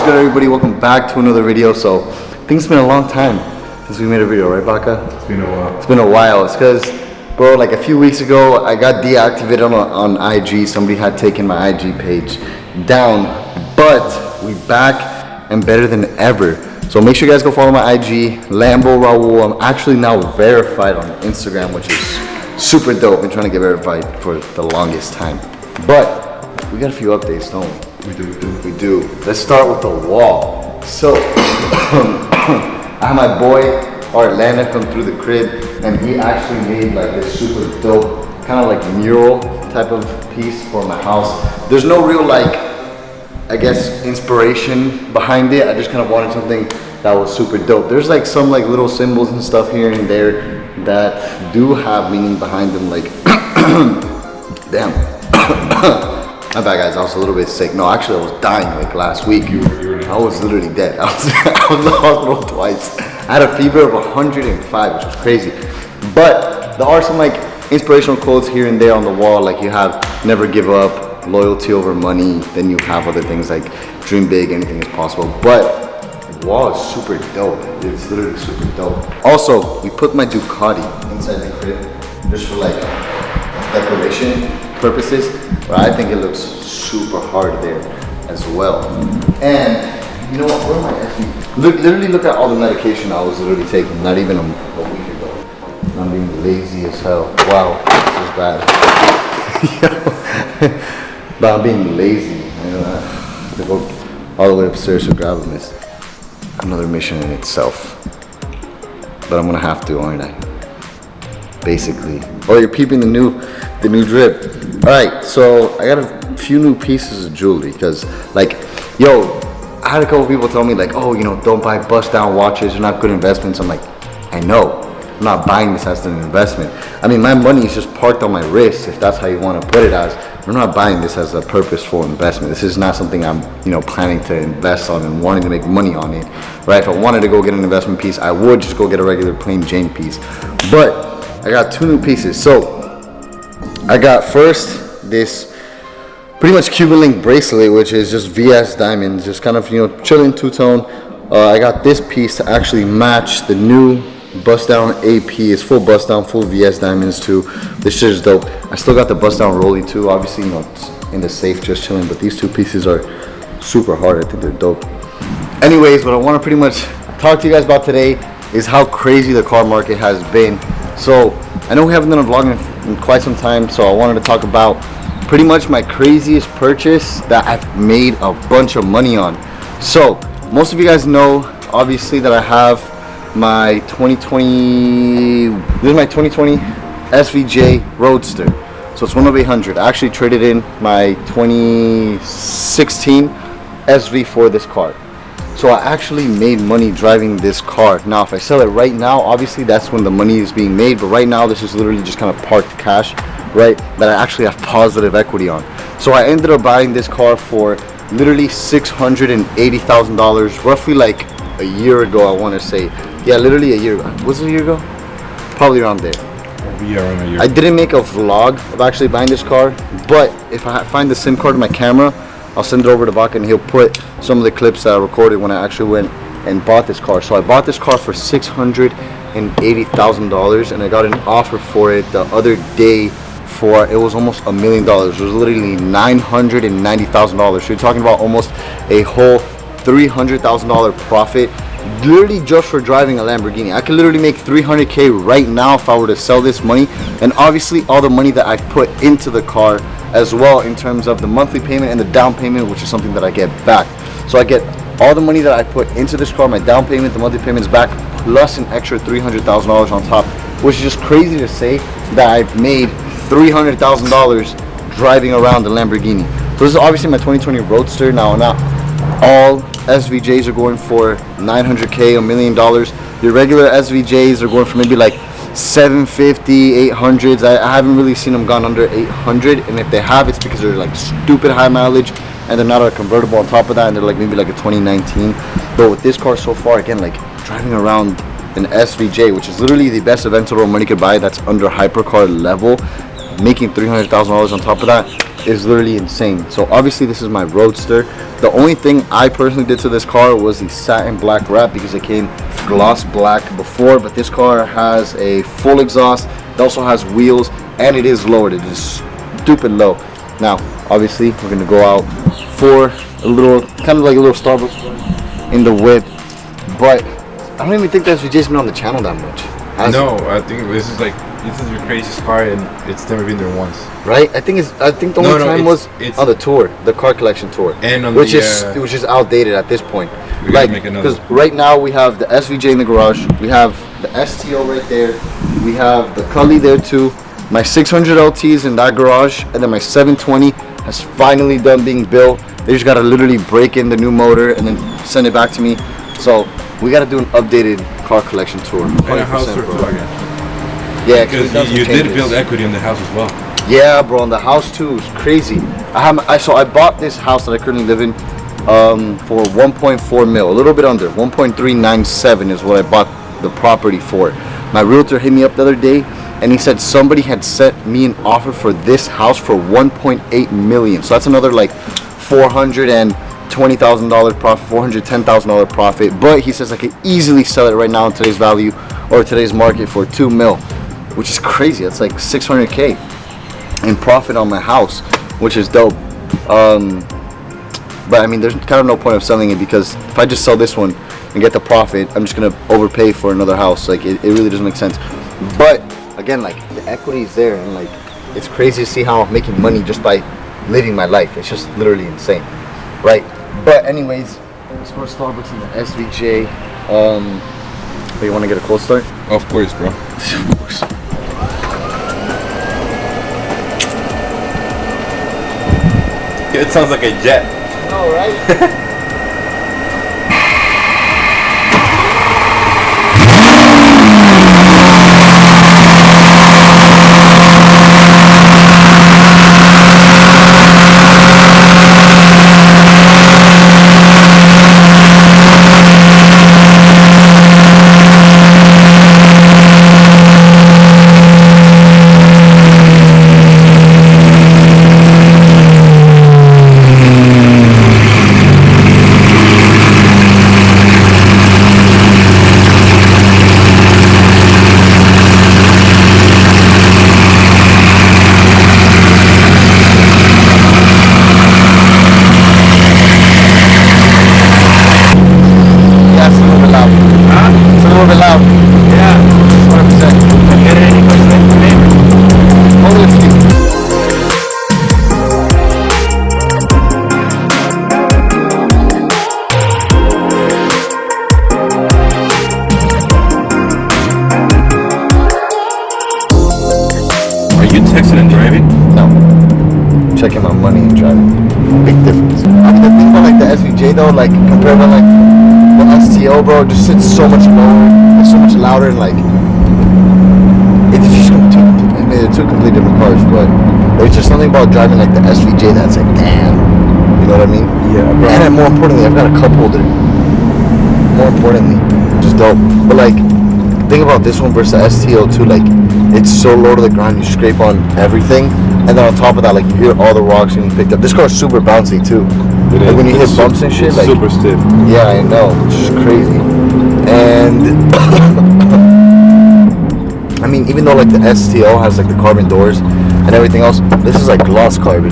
good, everybody? Welcome back to another video. So I think it's been a long time since we made a video, right, Baca? It's been a while. It's been a while. It's because, bro, like a few weeks ago I got deactivated on IG. Somebody had taken my IG page down, but we back and better than ever. So make sure you guys go follow my IG, LamboRaul. I'm actually now verified on Instagram, which is super dope. I've been trying to get verified for the longest time, but we got a few updates, don't we? We do. Let's start with the wall. So, I had my boy, Atlanta, come through the crib, and he actually made like this super dope, kind of like mural type of piece for my house. There's no real like, I guess, inspiration behind it. I just kind of wanted something that was super dope. There's like some like little symbols and stuff here and there that do have meaning behind them, like, damn. My bad, guys, I was a little bit sick. No, actually, I was dying like last week. I was literally dead. I was in the hospital twice. I had a fever of 105, which was crazy. But there are some like inspirational quotes here and there on the wall. Like you have never give up, loyalty over money. Then you have other things like dream big, anything is possible. But the wall is super dope. It's literally super dope. Also, we put my Ducati inside the crib just for like decoration purposes, but I think it looks super hard there as well. And you know what? Where am I actually? Literally look at all the medication I was literally taking, not even a week ago. I'm being lazy as hell. Wow, this is bad. But I'm being lazy. I have to go all the way upstairs to grab them. It's another mission in itself. But I'm gonna have to, aren't I? Basically. Oh, you're peeping the new drip. All right, so I got a few new pieces of jewelry because, like, yo, I had a couple people tell me like, oh, you know, don't buy bust down watches. They're not good investments. I'm like, I know. I'm not buying this as an investment. I mean, my money is just parked on my wrist, if that's how you want to put it as. I'm not buying this as a purposeful investment. This is not something I'm, you know, planning to invest on and wanting to make money on it, right? If I wanted to go get an investment piece, I would just go get a regular plain Jane piece. But I got two new pieces. So I got first this pretty much Cuban link bracelet, which is just VS diamonds, just kind of, you know, chilling two-tone. I got this piece to actually match the new bust down AP. It's full bust down, full VS diamonds too. This shit is dope. I still got the bust down rollie too. Obviously, you know, it's in the safe, just chilling. But these two pieces are super hard. I think they're dope. Anyways, what I want to pretty much talk to you guys about today is how crazy the car market has been. So I know we haven't done a vlog in quite some time, so I wanted to talk about pretty much my craziest purchase that I've made a bunch of money on. So most of you guys know, obviously, that I have my 2020, this is my 2020 SVJ Roadster. So it's 1 of 800. I actually traded in my 2016 SV for this car. So I actually made money driving this car. Now, if I sell it right now, obviously that's when the money is being made. But right now, this is literally just kind of parked cash, right? That I actually have positive equity on. So I ended up buying this car for literally $680,000, roughly like a year ago, I want to say. Yeah, literally a year ago. Was it a year ago? Probably around there. Yeah, around a year. I didn't make a vlog of actually buying this car, but if I find the SIM card in my camera, I'll send it over to Baca and he'll put some of the clips that I recorded when I actually went and bought this car. So I bought this car for $680,000 and I got an offer for it the other day for, it was almost $1 million. It was literally $990,000. So you're talking about almost a whole $300,000 profit, literally just for driving a Lamborghini. I could literally make $300K right now if I were to sell this money, and obviously all the money that I put into the car as well, in terms of the monthly payment and the down payment, which is something that I get back. So I get all the money that I put into this car, my down payment, the monthly payments back, plus an extra $300,000 on top, which is just crazy to say that I've made $300,000 driving around the Lamborghini. So this is obviously my 2020 Roadster. Now, not all SVJs are going for $900K, $1 million. Your regular SVJs are going for maybe like 750, 800s. I haven't really seen them gone under 800, and if they have, it's because they're like stupid high mileage and they're not a convertible on top of that, and they're like maybe like a 2019. But with this car so far, again, like driving around an SVJ, which is literally the best Aventador money could buy, that's under hypercar level, making $300,000 on top of that is literally insane. So obviously this is my Roadster. The only thing I personally did to this car was the satin black wrap because it came gloss black before, but this car has a full exhaust. It also has wheels, and it is lowered. It is stupid low. Now obviously we're gonna go out for a little, kind of like a little Starbucks in the whip, but I don't even think that SVJ's been on the channel that much. No, I think this is your craziest car, and it's never been there once. Right? I think the only time was on the tour, the car collection tour, and on which is outdated at this point. Like, because right now we have the SVJ in the garage, we have the STO right there, we have the Cully there too. My 600 LT is in that garage, and then my 720 has finally done being built. They just gotta literally break in the new motor and then send it back to me. So we gotta do an updated car collection tour. And a house tour too, again. Yeah, because you did build equity on the house as well. Yeah, bro, and the house too is crazy. So I bought this house that I currently live in for 1.4 mil, a little bit under 1.397 is what I bought the property for. My realtor hit me up the other day, and he said somebody had sent me an offer for this house for 1.8 million. So that's another like $420,000 profit, $410,000 profit. But he says I could easily sell it right now in today's value or today's market for 2 mil, which is crazy. That's like 600K in profit on my house, which is dope. But I mean, there's kind of no point of selling it, because if I just sell this one and get the profit, I'm just gonna overpay for another house. Like it really doesn't make sense. But again, like the equity is there, and like it's crazy to see how I'm making money just by living my life. It's just literally insane, right? But anyways, let's go to Starbucks in the SVJ. But you want to get a cold start? Of course, bro. Of course. It sounds like a jet. All right. Texting and driving? No. Checking my money and driving. Big difference. I mean, the thing about like the SVJ though, like compared to like the STO, bro, it just sits so much lower, it's so much louder, and like it's just they're two completely different cars. But there's just something about driving like the SVJ that's like, damn, you know what I mean? Yeah, bro. And more importantly, I've got a cup holder. More importantly, just dope. But like, think about this one versus the STO too. Like, it's so low to the ground, you scrape on everything, and then on top of that, like, you hear all the rocks getting picked up. This car is super bouncy too. Like when you hit bumps and shit, like super stiff. Yeah, I know, it's just crazy. And I mean, even though like the STO has like the carbon doors and everything else, this is like gloss carbon.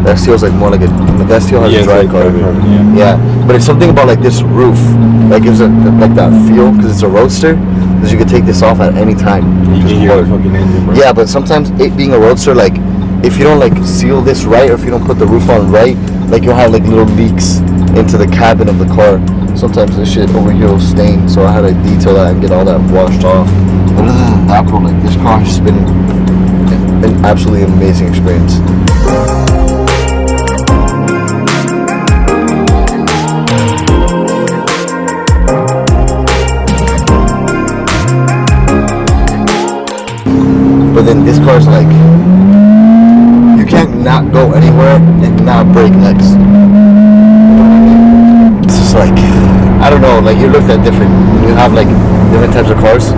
The STO is like more like the STO has dry like carbon. Yeah, but it's something about like this roof that gives it like that feel, because it's a Roadster. Because you could take this off at any time. You can hear the fucking engine, bro. Yeah, but sometimes it being a Roadster, like if you don't like seal this right, or if you don't put the roof on right, like you'll have like little leaks into the cabin of the car. Sometimes this shit over here will stain, so I had to detail that and get all that washed off. But other than that, bro, like this car has been an absolutely amazing experience. But then this car's like, you can't not go anywhere and not brake next. It's just like, I don't know, like you looked at different, when you have like different types of cars,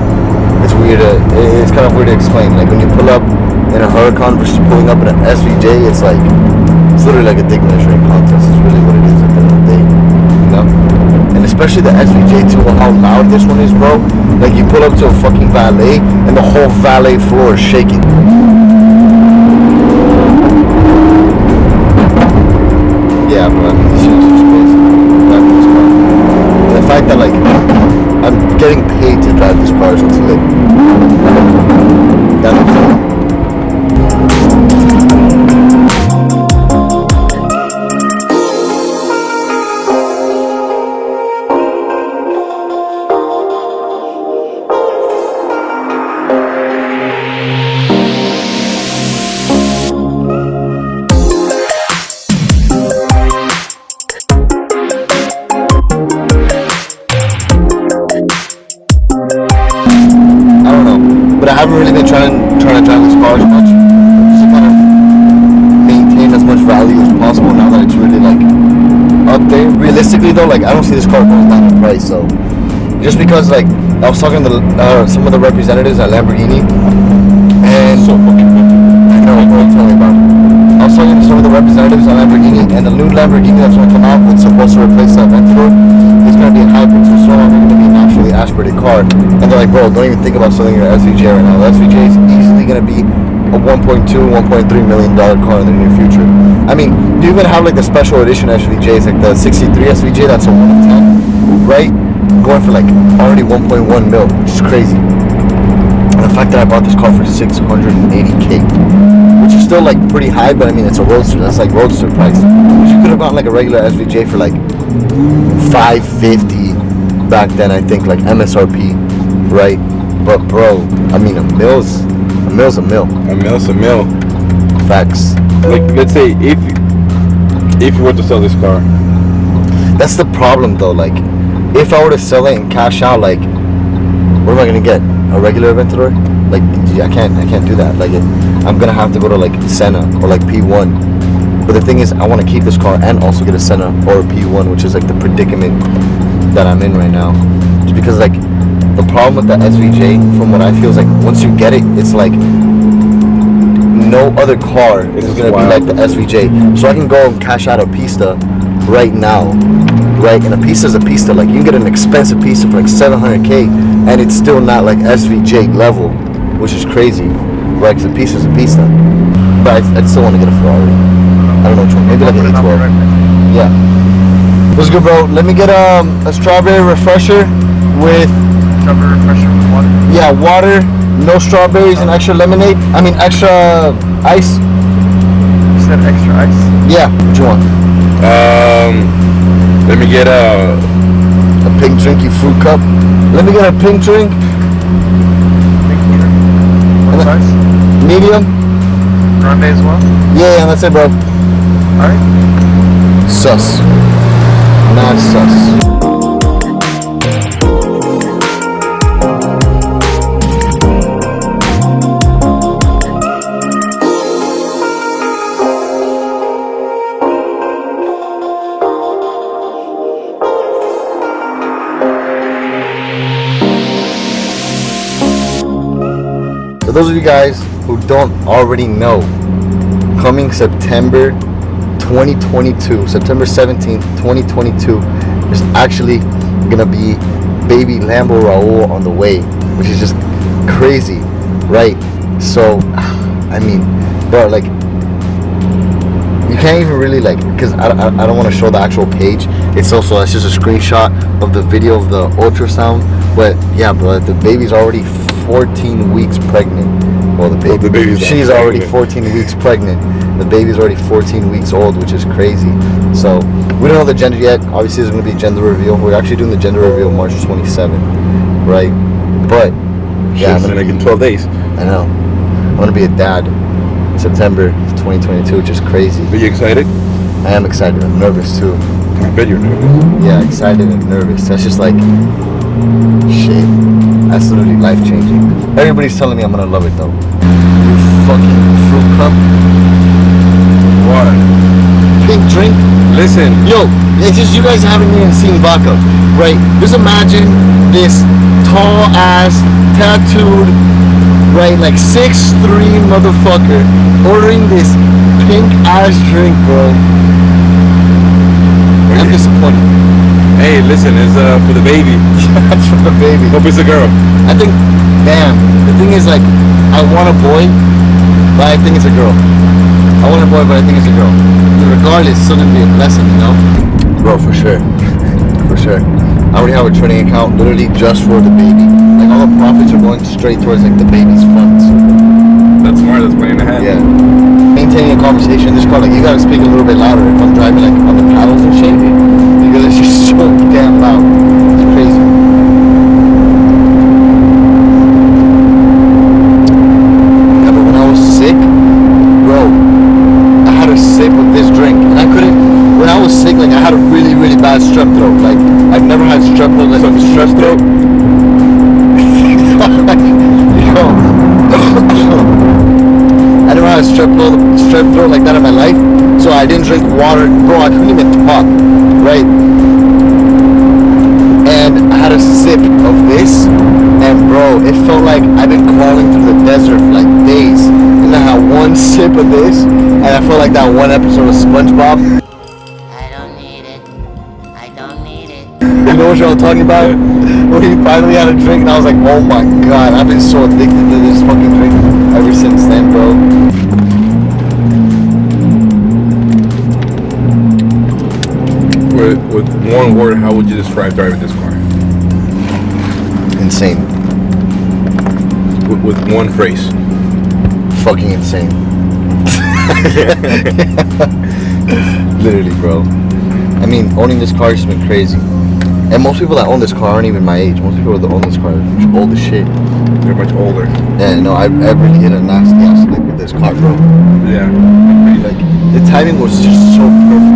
it's weird, it's kind of weird to explain. Like when you pull up in a Huracan versus pulling up in an SVJ, it's literally like a dick measuring contest. It's really what it is at the end of the day, you know? And especially the SVJ too, how loud this one is, bro. Like you pull up to a fucking valet and the whole valet floor is shaking. Yeah, bro, I mean, this shit is just crazy. Driving this car. And the fact that, like, I'm getting paid to drive this car is what's lit. That makes sense. But I haven't really been trying to drive this car as much, just to kind of maintain as much value as possible now that it's really like up there. Realistically though, like I don't see this car going down in price. So just because like I was talking to some of the representatives at Lamborghini, and so fucking good. I know, bro. Tell me about it. I was talking to some of the representatives at Lamborghini, and the new Lamborghini that's going to come out, it's supposed to replace that Aventador. It's going to be a hybrid, so it's no longer going to be a naturally aspirated car. And they're like, bro, don't even think about selling your SVJ right now. The SVJ is easily going to be a $1.2, $1.3 million car in the near future. I mean, you even have like the special edition SVJs, like the 63 SVJ, that's a 1 of 10, right? Going for like already 1.1 mil, which is crazy. And the fact that I bought this car for $680K, which is still like pretty high, but I mean, it's a roadster. That's like roadster price. Because you could have gotten like a regular SVJ for like $550 back then, I think, like MSRP, right? But bro, I mean, a mill's a mill. A mill's a mill. Facts. Like, let's say if you were to sell this car, that's the problem though. Like, if I were to sell it and cash out, like, what am I gonna get? A regular Aventador? Like, I can't do that. Like, I'm gonna have to go to like Senna or like P1. But the thing is, I want to keep this car and also get a Senna or a P1, which is like the predicament that I'm in right now. Just because like the problem with the SVJ, from what I feel, is like once you get it, it's like no other car is gonna be like the SVJ. So I can go and cash out a Pista right now, right? And a Pista is a Pista. Like you can get an expensive Pista for like $700K, and it's still not like SVJ level, which is crazy, right? Because a Pista is a Pista. But I still want to get a Ferrari. I don't know which one. Maybe like an A12. Yeah. What's good, bro? Let me get a strawberry refresher with... Strawberry refresher with water? Yeah, water, no strawberries, and extra lemonade. I mean, extra ice. You said extra ice? Yeah. What you want? let me get a pink drinky fruit cup. Let me get a pink drink. Pink drink? What size? Medium. Grande as well? Yeah, that's it, bro. Alright. Sus. Not sus. For those of you guys who don't already know, coming September 2022, September 17th, 2022, there's actually gonna be baby LamboRaul on the way, which is just crazy, right? So, I mean, bro, like, you can't even really, like, because I don't want to show the actual page. It's just a screenshot of the video of the ultrasound. But yeah, bro, the baby's already 14 weeks pregnant. Well, she's already 14 weeks pregnant. The baby's already 14 weeks old, which is crazy. So we don't know the gender yet. Obviously, there's going to be a gender reveal. We're actually doing the gender reveal March 27th, right? But yeah, I'm gonna in 12 days. I know. I'm gonna be a dad in September of 2022, which is crazy. Are you excited? I am excited. I'm nervous too. I bet you're nervous. Yeah, excited and nervous. That's just like shit. That's literally life changing. Everybody's telling me I'm gonna love it though. You fucking fruit cup. Water. Pink drink. Listen. Yo, it's just you guys haven't even seen vodka, right? Just imagine this tall ass, tattooed, right? Like 6'3" motherfucker ordering this pink ass drink, bro. I'm disappointed. Hey, listen, it's for the baby. That's for the baby. Hope it's a girl. I think, damn. The thing is, like, I want a boy, but I think it's a girl. I want a boy, but I think it's a girl. Regardless, it's still gonna be a blessing, you know? Bro, for sure. For sure. I already have a trading account literally just for the baby. Like, all the profits are going straight towards, like, the baby's funds. That's smart, that's playing ahead. Yeah. Maintaining a conversation in this car, like, you gotta speak a little bit louder if I'm driving, like, on the paddles and shit. Because it's just so damn loud. It's crazy. Yeah, but when I was sick, bro, I had a sip of this drink, and I couldn't. When I was sick, like, I had a really, really bad strep throat. Like, I've never had strep throat. Like, strep throat. I never had a strep throat like that in my life, so I didn't drink water. Bro, I couldn't even talk, right? And I had a sip of this, and bro, it felt like I've been crawling through the desert for like days. And I had one sip of this, and I felt like that one episode of SpongeBob. I don't need it. I don't need it. You know what y'all talking about? Where he finally had a drink, and I was like, oh my god, I've been so addicted to this fucking drink ever since then, bro. With one word, how would you describe driving this car? Insane. With one phrase. Fucking insane. Literally, bro. I mean, owning this car has been crazy. And most people that own this car aren't even my age. Most people that own this car are old as shit. They're much older. Yeah, no, I really hit a nasty accident with this car, bro. Yeah. Like, the timing was just so perfect.